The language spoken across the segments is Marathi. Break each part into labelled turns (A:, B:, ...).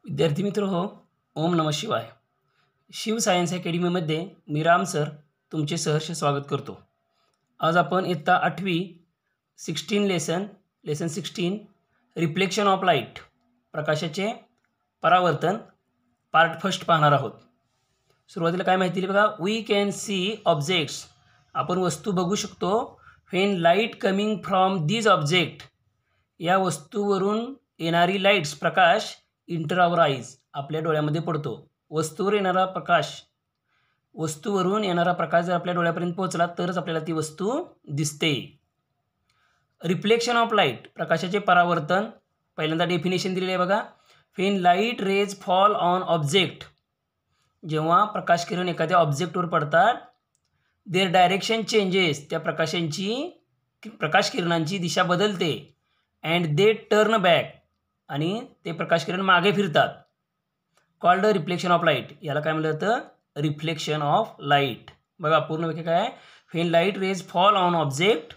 A: विद्यार्थी मित्र हो, ओम नमः शिवाय. शिव सायन्स अकॅडमीमध्ये मी राम सर तुमचे सहर्ष स्वागत करतो. आज आपण इयत्ता 8वी 16 रिफ्लेक्शन ऑफ लाईट प्रकाशाचे परावर्तन पार्ट फर्स्ट पाहणार आहोत. सुरुवातीला काय माहिती दिली बघा. वी कॅन सी ऑब्जेक्ट्स, आपण वस्तू बघू शकतो. When light coming from these object, या वस्तूवरून येणारी लाईट्स प्रकाश इंटर आवर आईज, आपल्या डोळ्यामध्ये पडतो. वस्तूवरून येणारा प्रकाश जर आपल्या डोळ्यापर्यंत पोहोचला तरच आपल्याला ती वस्तू दिसते. रिफ्लेक्शन ऑफ लाईट, प्रकाशाचे परावर्तन. पहिल्यांदा डेफिनेशन दिलेली आहे बघा. When light rays fall on object, जेव्हा प्रकाश किरण एखाद्या ऑब्जेक्टवर पडतात, देअर डायरेक्शन चेंजेस, त्या प्रकाश किरणांची दिशा बदलते. अँड दे टर्न बॅक, आणि ते प्रकाश किरण मागे फिरतात. कॉल्ड रिफ्लेक्शन ऑफ लाईट, याला काय म्हणलं जातं? Reflection of light. बघा पूर्ण व्याख्या काय आहे. When light rays fall on object,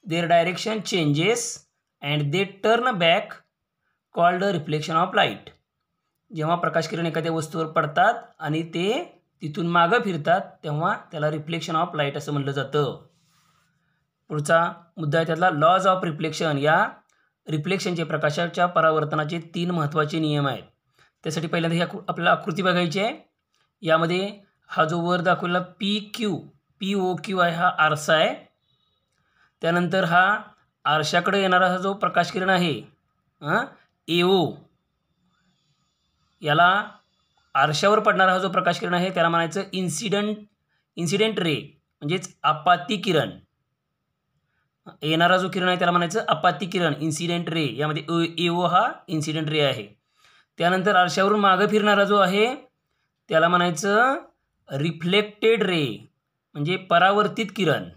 A: their direction changes and they turn back, called reflection of light. जेव्हा प्रकाश किरण एखाद्या वस्तूवर पडतात आणि ते तिथून मागं फिरतात तेव्हा त्याला रिफ्लेक्शन ऑफ लाईट असं म्हणलं जातं. पुढचा मुद्दा आहे त्यातला लॉज ऑफ रिफ्लेक्शन. या रिफ्लेक्शनचे, प्रकाशाच्या परावर्तनाचे 3 महत्त्वाचे नियम आहेत. त्यासाठी पहिल्यांदा ही आपल्याला आकृती बघायची आहे. यामध्ये हा जो वर दाखवलेला POQ आहे, हा आरसा आहे. त्यानंतर हा आरशाकडे येणारा हा जो प्रकाश किरण आहे AO, याला आरशावर पडणारा हा जो प्रकाश किरण आहे त्याला म्हणायचं इन्सिडेंट रे, म्हणजेच आपाती किरण. येणारा जो किरण आहे त्याला म्हणायचं आपाती किरण, इन्सिडेंट रे. यामध्ये AO हा इन्सिडेंट रे आहे. त्यानंतर आरशावरून मागं फिरणारा जो आहे त्याला म्हणायचं रिफ्लेक्टेड रे, म्हणजे परावर्तित किरण.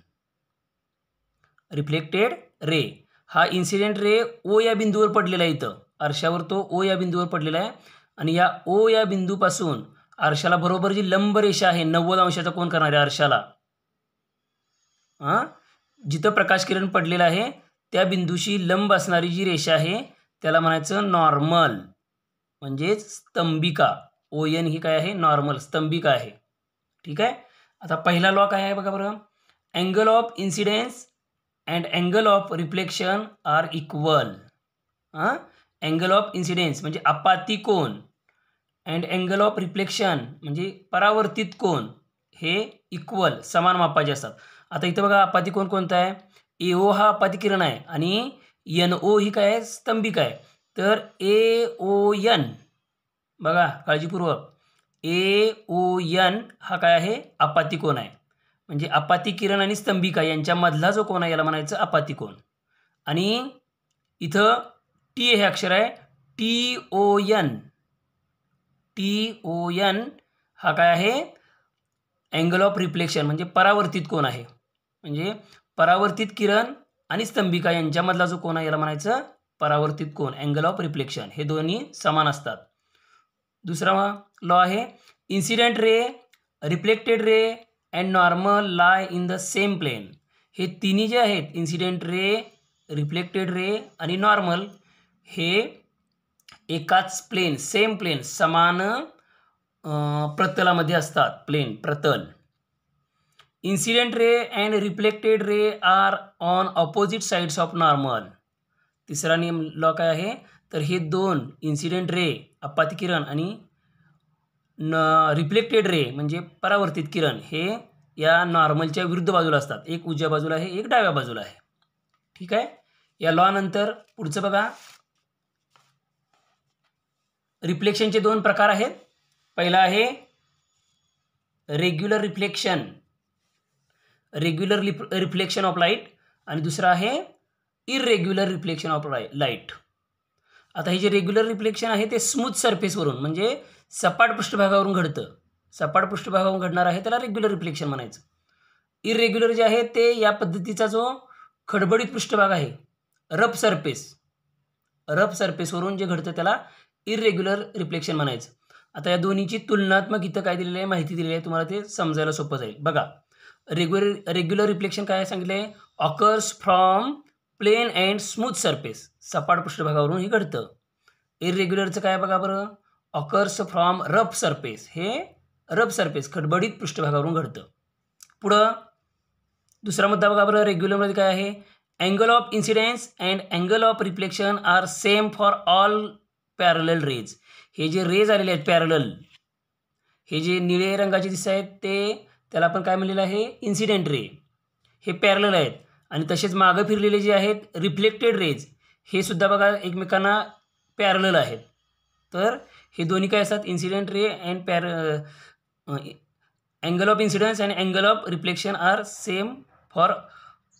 A: रिफ्लेक्टेड रे हा इन्सिडेंट रे O या बिंदूवर पडलेला आहे. इथं आरशावर तो O या बिंदूवर पडलेला आहे. आणि या O या बिंदूपासून आरशाला बरोबर जी लंब रेषा आहे, 90 अंशाचा कोन करणाऱ्या आरशाला, जिथं प्रकाश किरण पडलेला आहे त्या बिंदूशी लंब असणारी जी रेषा आहे त्याला म्हणायचं नॉर्मल, म्हणजेच स्तंभिका. ON ही काय आहे? नॉर्मल, स्तंभिका आहे. ठीक आहे. आता पहिला लॉ काय आहे बघा बरं. Angle of incidence and angle of reflection are equal. Angle of incidence म्हणजे आपाती कोन, अँड अँगल ऑफ रिफ्लेक्शन म्हणजे परावर्तित कोन, हे इक्वल, समान मापाचे असतात. आता इथं बघा आपाती कोन कोणता आहे? AO हा आपाती किरण आहे आणि NO ही काय आहे? स्तंभिका आहे. तर AON, बघा काळजीपूर्वक, AON हा काय आहे? आपाती कोन आहे. म्हणजे आपाती किरण आणि स्तंभिका यांच्यामधला जो कोन आहे याला म्हणायचं आपाती कोन. आणि इथं T हे अक्षर आहे, TON हा काय आहे? अँगल ऑफ रिफ्लेक्शन म्हणजे परावर्तित कोन आहे. म्हणजे परावर्तित किरण आणि स्तंभिका यांच्यामधला जो कोन आहे याला म्हणायचं परावर्तित कोन, अँगल ऑफ रिफ्लेक्शन. हे दोन्ही समान असतात. दुसरा लॉ आहे incident ray, reflected ray and normal lie in the same plane. हे तिन्ही जे आहेत, इन्सिडेंट रे, रिफ्लेक्टेड रे आणि नॉर्मल, हे एकाच प्लेन, सेम प्लेन, समान प्रतलामध्ये असतात. प्रतल. Incident ray and reflected ray are on opposite sides of normal. तिसरा नियम लॉ काय आहे? तर हे दोन, इन्सिडेंट रे आपाती किरण आणि रिफ्लेक्टेड रे म्हणजे परावर्तित किरण, हे या नॉर्मलच्या विरुद्ध बाजूला असतात. एक उजव्या बाजूला आहे, एक डाव्या बाजूला आहे. ठीक आहे. या लॉ नंतर पुढचं बघा. रिफ्लेक्शनचे 2 प्रकार आहेत. पहिला आहे रेग्युलर रिफ्लेक्शन ऑफ लाईट आणि दुसरा आहे इरेग्युलर रिफ्लेक्शन ऑफ लाईट. आता हे जे रेग्युलर रिफ्लेक्शन आहे ते स्मूथ सरफेसवरून म्हणजे सपाट पृष्ठभागावरून घडतं. सपाट पृष्ठभागावरून घडणार आहे त्याला रेग्युलर रिफ्लेक्शन म्हणायचं. इरेग्युलर जे आहे ते या पद्धतीचा जो खडबडीत पृष्ठभाग आहे, रफ सरफेसवरून जे घडतं त्याला इरेग्युलर रिफ्लेक्शन म्हणायचं. आता या दोन्हीची तुलनात्मक इथं काय दिलेली आहे, माहिती दिलेली आहे, तुम्हाला ते समजायला सोपं जाईल. बघा रेग्युलर रिफ्लेक्शन काय सांगितलं आहे? Occurs from plane and smooth surface, सपाट पृष्ठभागावरून हे घडतं. इरेग्युलरचं काय बघा बरं. ऑकर्स फ्रॉम रफ सरफेस, हे रफ सरफेस खडबडीत पृष्ठभागावरून घडतं. पुढं दुसरा मुद्दा बघा बरं, रेग्युलरमध्ये काय आहे, angle of incidence and angle of reflection are same for all parallel rays. हे जे रेज आलेले आहेत पॅरलल, हे जे निळे रंगाचे दिसत आहेत त्याला आपण काय म्हणलेलं आहे, इन्सिडेंट रे, हे पॅरलल आहेत. आणि तसेच मागं फिरलेले जे आहेत रिफ्लेक्टेड रेज, हे सुद्धा बघा एकमेकांना पॅरलल आहेत. तर हे दोन्ही काय असतात, incident ray and angle of incidence and angle of reflection are same for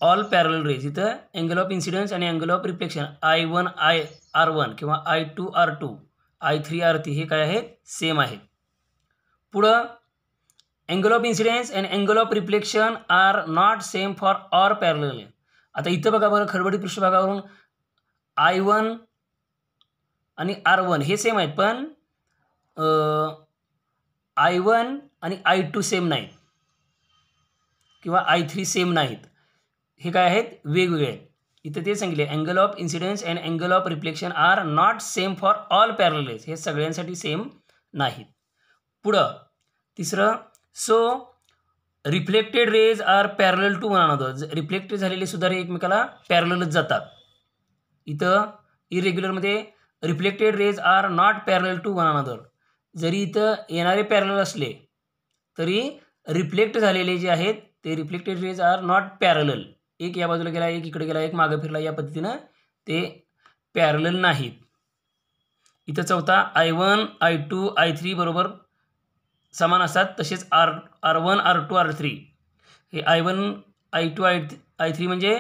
A: all parallel rays. इथं अँगल ऑफ इन्सिडन्स आणि angle of reflection I1 R1 किंवा I2 R2 I3 R3 हे काय आहेत, सेम आहेत. पुढं angle of incidence and angle of reflection are not same for all parallel. आता इथं बघा बरं, खडबडीत पृष्ठभागावरून I1 आणि R1 हे सेम आहेत, पण I1 आणि I2 सेम नाहीत किंवा I3 सेम नाहीत. हे काय आहेत, वेगवेगळे आहेत. इथं ते सांगितले angle of incidence and angle of reflection are not same for all parallel rays, हे सगळ्यांसाठी सेम नाहीत. पुढं तिसरं, so reflected rays are parallel to one another. Reflected झालेले सुद्धा एकमेकाला पॅरललच जातात. इथं इरेग्युलरमध्ये reflected rays are not parallel to one another. जरी इथं येणारे पॅरलल असले तरी रिफ्लेक्ट झालेले जे आहेत ते reflected rays are not parallel. एक या बाजूला गेला, एक इकडे गेला, एक मागं फिरला, या पद्धतीनं ते पॅरलल नाहीत. इथं चौथा I1 I2 I3 बरोबर समान असतात. तसेच R1 R2 R3 हे I1 I2 I3 म्हणजे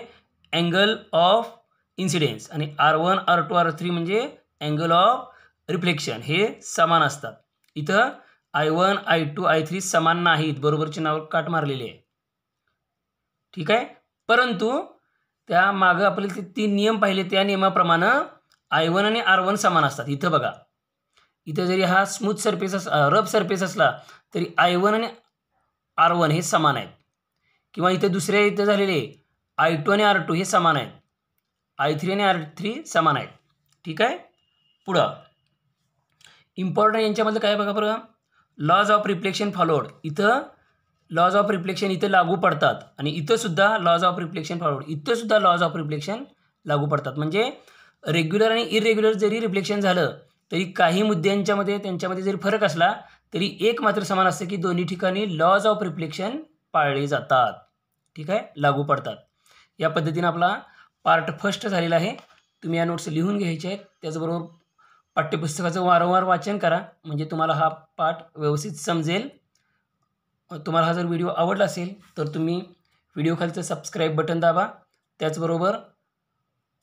A: अँगल ऑफ इन्सिडेन्स आणि R1 R2 R3 म्हणजे अँगल ऑफ रिफ्लेक्शन, हे समान असतात. इथं I1 I2 I3 समान नाहीत, बरोबर चिन्हावर काट मारलेली आहे. ठीक आहे. परंतु त्या मागं आपल्याला ते 3 नियम पाहिले, त्या नियमाप्रमाणे I1 आणि R1 समान असतात. इथं बघा, इथं जरी हा स्मूथ सरफेस रफ सरफेस असला तरी I1 आणि R1 हे समान आहेत. किंवा इथं दुसऱ्या इथं झालेले I2 आणि R2 हे समान आहेत, I3 आणि R3 समान आहेत. ठीक आहे. पुढं इम्पॉर्टंट यांच्यामध्ये काय बघा बरं, लॉज ऑफ रिफ्लेक्शन फॉलोड. इथं लॉज ऑफ रिफ्लेक्शन इथं लागू पडतात आणि इथं सुद्धा लॉज ऑफ रिफ्लेक्शन फॉलोड, इथं सुद्धा लॉज ऑफ रिफ्लेक्शन लागू पडतात. म्हणजे रेग्युलर आणि इरेग्युलर जरी रिफ्लेक्शन झालं तरी काही मुद्द्यांच्यामध्ये त्यांच्यामध्ये जरी फरक असला तरी एक मात्र समान असतं की दोन्ही ठिकाणी लॉज ऑफ रिफ्लेक्शन पाळले जातात. ठीक आहे, लागू पडतात. या पद्धतीनं आपला पार्ट फर्स्ट झालेला आहे. तुम्ही या नोट्स लिहून घ्यायचे आहेत. त्याचबरोबर पाठ्यपुस्तकाचं वारंवार वाचन करा, म्हणजे तुम्हाला हा पाठ व्यवस्थित समजेल. तुम्हाला हा जर व्हिडिओ आवडला असेल तर तुम्ही व्हिडिओखालचं सबस्क्राईब बटन दाबा. त्याचबरोबर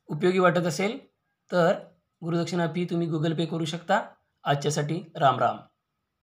A: उपयोगी वाटत असेल तर गुरुदक्षिणा फी तुम्ही गुगल पे करू शकता. आजच्यासाठी राम राम.